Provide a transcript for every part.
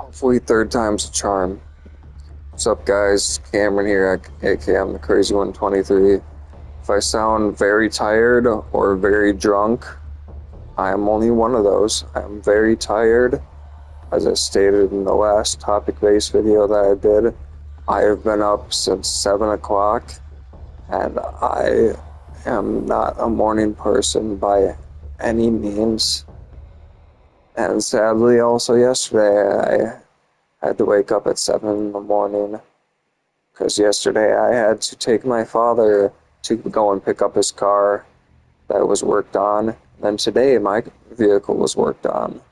Hopefully, third time's a charm. What's up, guys? Cameron here, aka I'm the Crazy 123. If I sound very tired or very drunk, I am only one of those. I am very tired. As I stated in the last topic based video that I did, I have been up since 7 o'clock and I am not a morning person by any means. And sadly, also yesterday, I had to wake up at 7 in the morning because yesterday I had to take my father to go and pick up his car that was worked on. Then today my vehicle was worked on.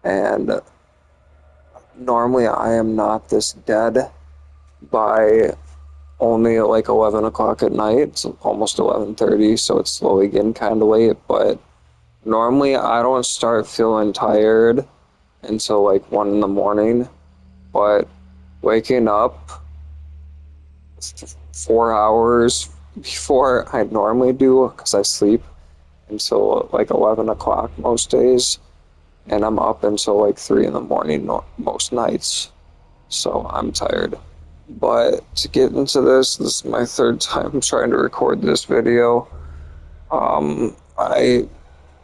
And normally I am not this dead by only like 11 o'clock at night. It's almost 11:30, so it's slowly getting kind of late. But normally I don't start feeling tired until like 1 in the morning. But waking up 4 hours before I normally do, because I sleep until like 11 o'clock most days, and I'm up until like 3 in the morning most nights. So I'm tired. But to get into this is my third time trying to record this video. I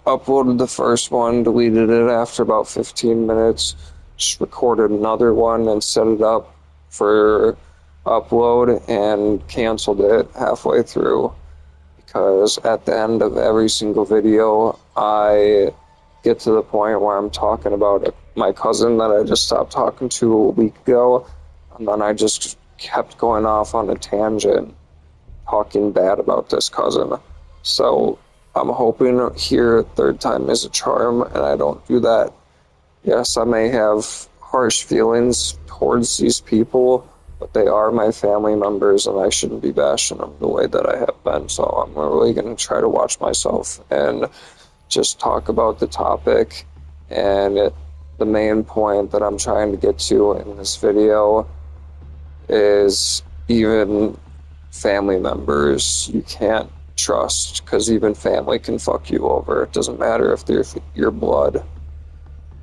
uploaded the first one, deleted it after about 15 minutes, just recorded another one and set it up for upload and canceled it halfway through because at the end of every single video I get to the point where I'm talking about my cousin that I just stopped talking to a week ago, and then I just kept going off on a tangent talking bad about this cousin. So I'm hoping here third time is a charm and I don't do that. Yes, I may have harsh feelings towards these people, but they are my family members and I shouldn't be bashing them the way that I have been. So I'm really going to try to watch myself and just talk about the topic. And the main point that I'm trying to get to in this video is even family members you can't trust, because even family can fuck you over. It doesn't matter if they're your blood.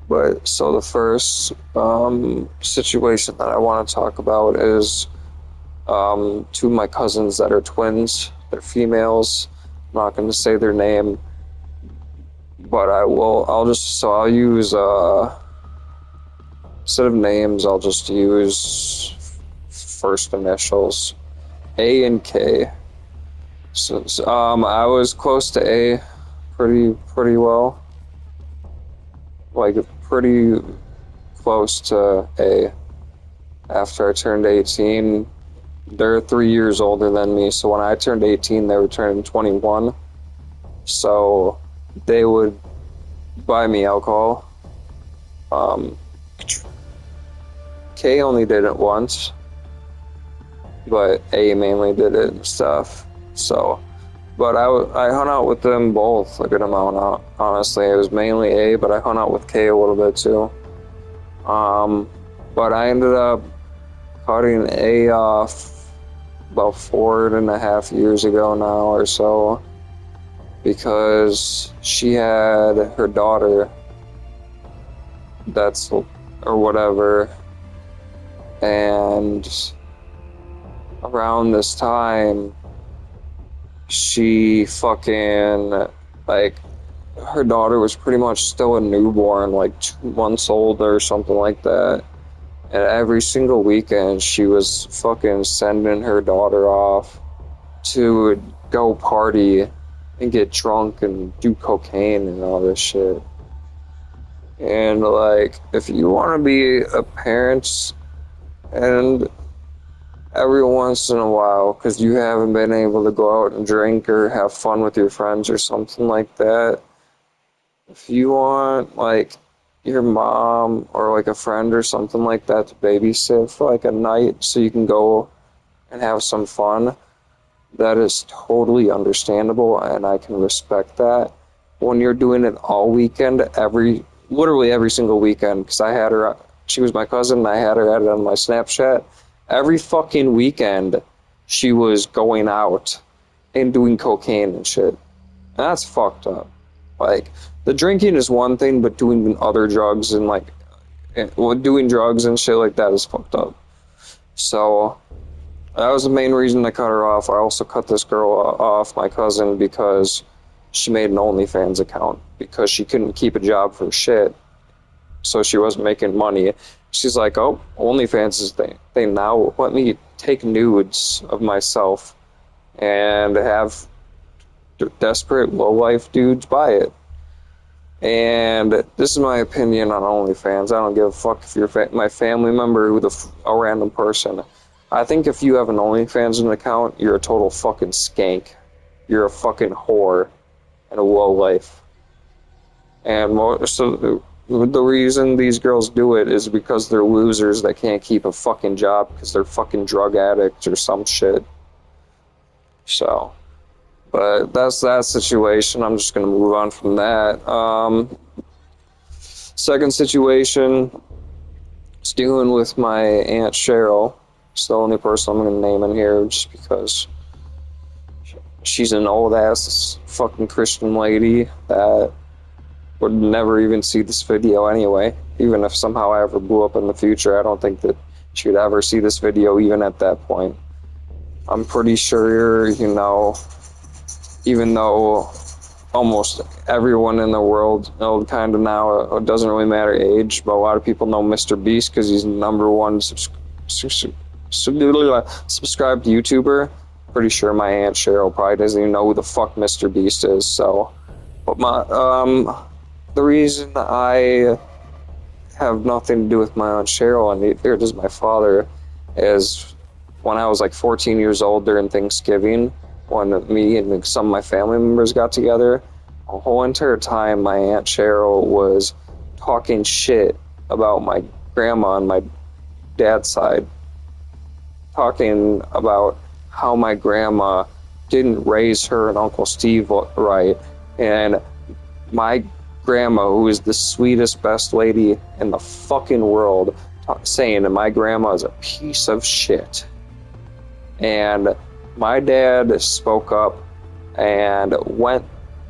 But so the first situation that I want to talk about is two of my cousins that are twins. They're females. I'm not going to say their name, but I will. I'll use instead of names, I'll just use first initials, A and K. So I was close to A, pretty well, like pretty close to A. After I turned 18, they're 3 years older than me. So when I turned 18, they were turning 21. So they would buy me alcohol. K only did it once, but A mainly did it and stuff. So, but I hung out with them both a good amount. Honestly, it was mainly A, but I hung out with K a little bit too. But I ended up cutting A off about 4.5 years ago now or so, because she had her daughter or whatever, and around this time she fucking, like, her daughter was pretty much still a newborn, like 2 months old or something like that. And every single weekend she was fucking sending her daughter off to go party and get drunk and do cocaine and all this shit. And like, if you want to be a parent and every once in a while, because you haven't been able to go out and drink or have fun with your friends or something like that, if you want like your mom or like a friend or something like that to babysit for like a night so you can go and have some fun, that is totally understandable and I can respect that. When you're doing it all weekend, literally every single weekend, because she was my cousin and I had her added on my Snapchat. Every fucking weekend she was going out and doing cocaine and shit. And that's fucked up. Like, the drinking is one thing, but doing other drugs and like well, doing drugs and shit like that is fucked up. So that was the main reason I cut her off. I also cut this girl off, my cousin, because she made an OnlyFans account because she couldn't keep a job for shit, so she wasn't making money. She's like, "Oh, OnlyFans is thing now. Let me take nudes of myself and have desperate low life dudes buy it." And this is my opinion on OnlyFans. I don't give a fuck if you're my family member or a random person. I think if you have an OnlyFans account, you're a total fucking skank. You're a fucking whore and a low life. And so the reason these girls do it is because they're losers that can't keep a fucking job because they're fucking drug addicts or some shit. So, but that's that situation. I'm just gonna move on from that. Second situation is dealing with my Aunt Cheryl. It's the only person I'm gonna name in here just because she's an old ass fucking Christian lady that would never even see this video anyway. Even if somehow I ever blew up in the future, I don't think that she would ever see this video even at that point. I'm pretty sure, even though almost everyone in the world know kind of now, it doesn't really matter age, but a lot of people know Mr. Beast because he's the number one subscribed YouTuber. Pretty sure my Aunt Cheryl probably doesn't even know who the fuck Mr. Beast is. So, but the reason I have nothing to do with my Aunt Cheryl, and neither does my father, is when I was like 14 years old during Thanksgiving, when me and some of my family members got together, the whole entire time my Aunt Cheryl was talking shit about my grandma on my dad's side, talking about how my grandma didn't raise her and Uncle Steve right, and my grandma, who is the sweetest, best lady in the fucking world, saying that my grandma is a piece of shit. And my dad spoke up and went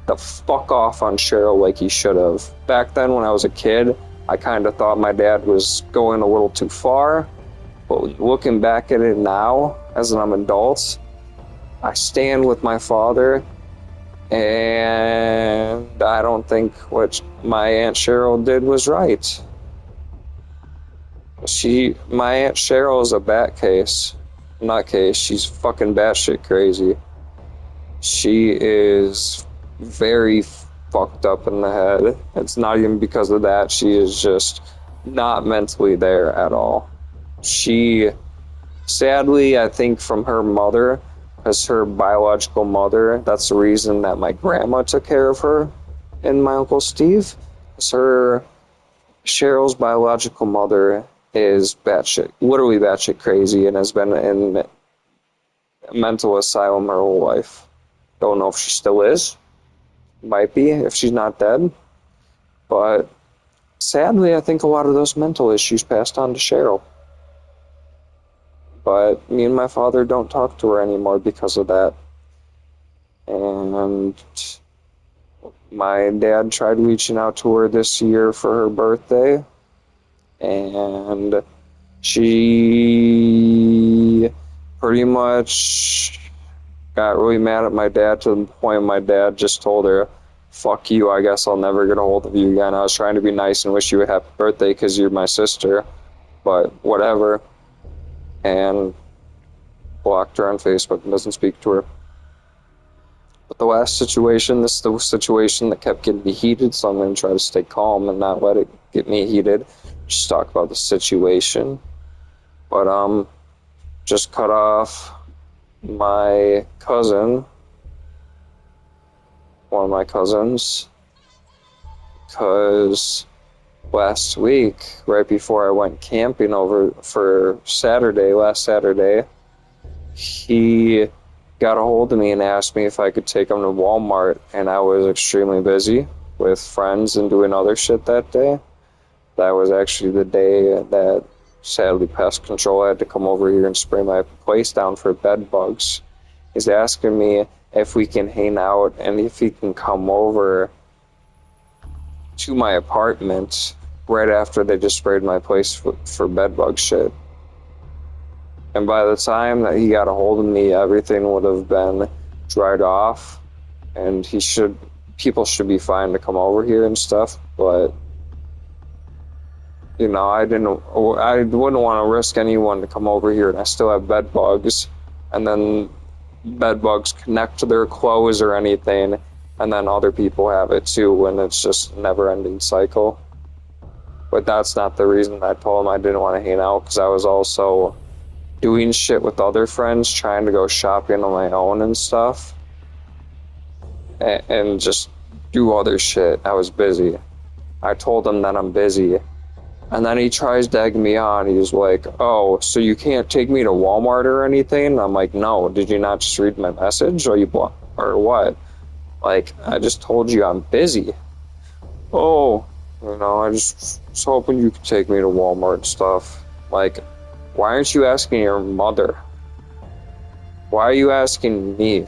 the fuck off on Cheryl like he should have. Back then, when I was a kid, I kind of thought my dad was going a little too far. But looking back at it now, as an adult, I stand with my father, and I don't think what my Aunt Cheryl did was right. My Aunt Cheryl is a nutcase. She's fucking batshit crazy. She is very fucked up in the head. It's not even because of that. She is just not mentally there at all. She, sadly, I think from her mother, as her biological mother, that's the reason that my grandma took care of her and my Uncle Steve. Cheryl's biological mother is literally batshit crazy, and has been in a mental asylum her whole life. Don't know if she still is. Might be, if she's not dead. But sadly, I think a lot of those mental issues passed on to Cheryl. But me and my father don't talk to her anymore because of that. And my dad tried reaching out to her this year for her birthday, and she pretty much got really mad at my dad to the point my dad just told her, "Fuck you, I guess I'll never get a hold of you again. I was trying to be nice and wish you a happy birthday because you're my sister, but whatever." And blocked her on Facebook and doesn't speak to her. But the last situation, this is the situation that kept getting me heated, so I'm going to try to stay calm and not let it get me heated. Just talk about the situation. But just cut off my cousin, one of my cousins, because last week, right before I went camping over for last Saturday, he got a hold of me and asked me if I could take him to Walmart, and I was extremely busy with friends and doing other shit that day. That was actually the day that, sadly, pest control had to come over here and spray my place down for bed bugs. He's asking me if we can hang out and if he can come over to my apartment right after they just sprayed my place for bed bug shit. And by the time that he got a hold of me, everything would have been dried off, and people should be fine to come over here and stuff. But I wouldn't want to risk anyone to come over here, and I still have bed bugs, and then bed bugs connect to their clothes or anything, and then other people have it too, and it's just a never-ending cycle. But that's not the reason I told him I didn't want to hang out, because I was also doing shit with other friends, trying to go shopping on my own and stuff, and just do other shit. I was busy. I told him that I'm busy, and then he tries to egg me on. He's like, "Oh, so you can't take me to Walmart or anything?" I'm like, "No, did you not just read my message, or or what? Like, I just told you I'm busy." "Oh, I just was hoping you could take me to Walmart and stuff." Like, why aren't you asking your mother? Why are you asking me?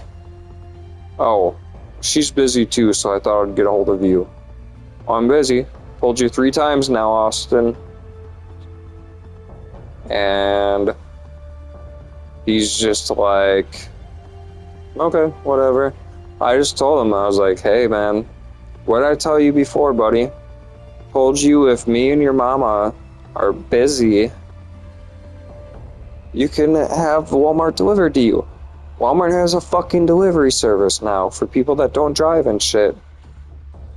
"Oh, she's busy too, so I thought I'd get a hold of you." "I'm busy. Told you 3 times now, Austin." And he's just like, "Okay, whatever." I just told him, I was like, "Hey man, what did I tell you before, buddy? Told you if me and your mama are busy, you can have Walmart delivered to you. Walmart has a fucking delivery service now for people that don't drive and shit."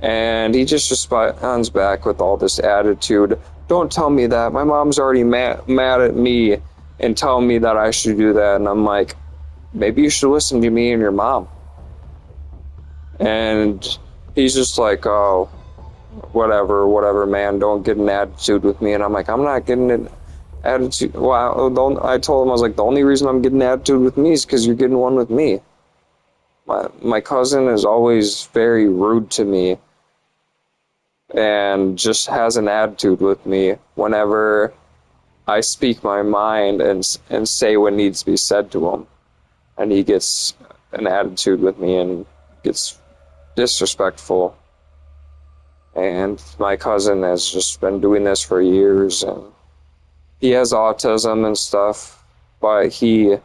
And he just responds back with all this attitude. "Don't tell me that. My mom's already mad at me and telling me that I should do that." And I'm like, maybe you should listen to me and your mom. And he's just like, "Oh, whatever, man. Don't get an attitude with me." And I'm like, I'm not getting an attitude. Well, I told him, I was like, the only reason I'm getting an attitude with me is because you're getting one with me. My cousin is always very rude to me and just has an attitude with me whenever I speak my mind and say what needs to be said to him. And he gets an attitude with me and gets disrespectful. And my cousin has just been doing this for years, and he has autism and stuff, but he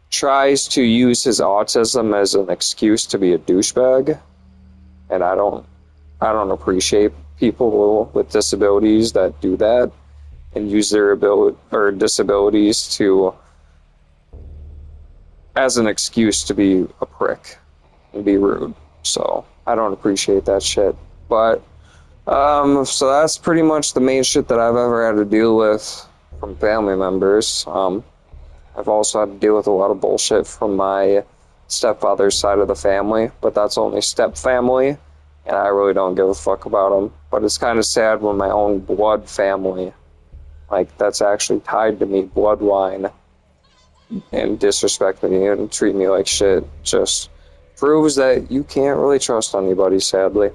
tries to use his autism as an excuse to be a douchebag. And I don't appreciate people with disabilities that do that and use their ability or disabilities to as an excuse to be a prick and be rude. So I don't appreciate that shit. But so that's pretty much the main shit that I've ever had to deal with from family members. I've also had to deal with a lot of bullshit from my stepfather's side of the family, but that's only step family, and I really don't give a fuck about them. But it's kind of sad when my own blood family, like that's actually tied to me, bloodline, and disrespect me and treat me like shit. Just proves that you can't really trust anybody, sadly.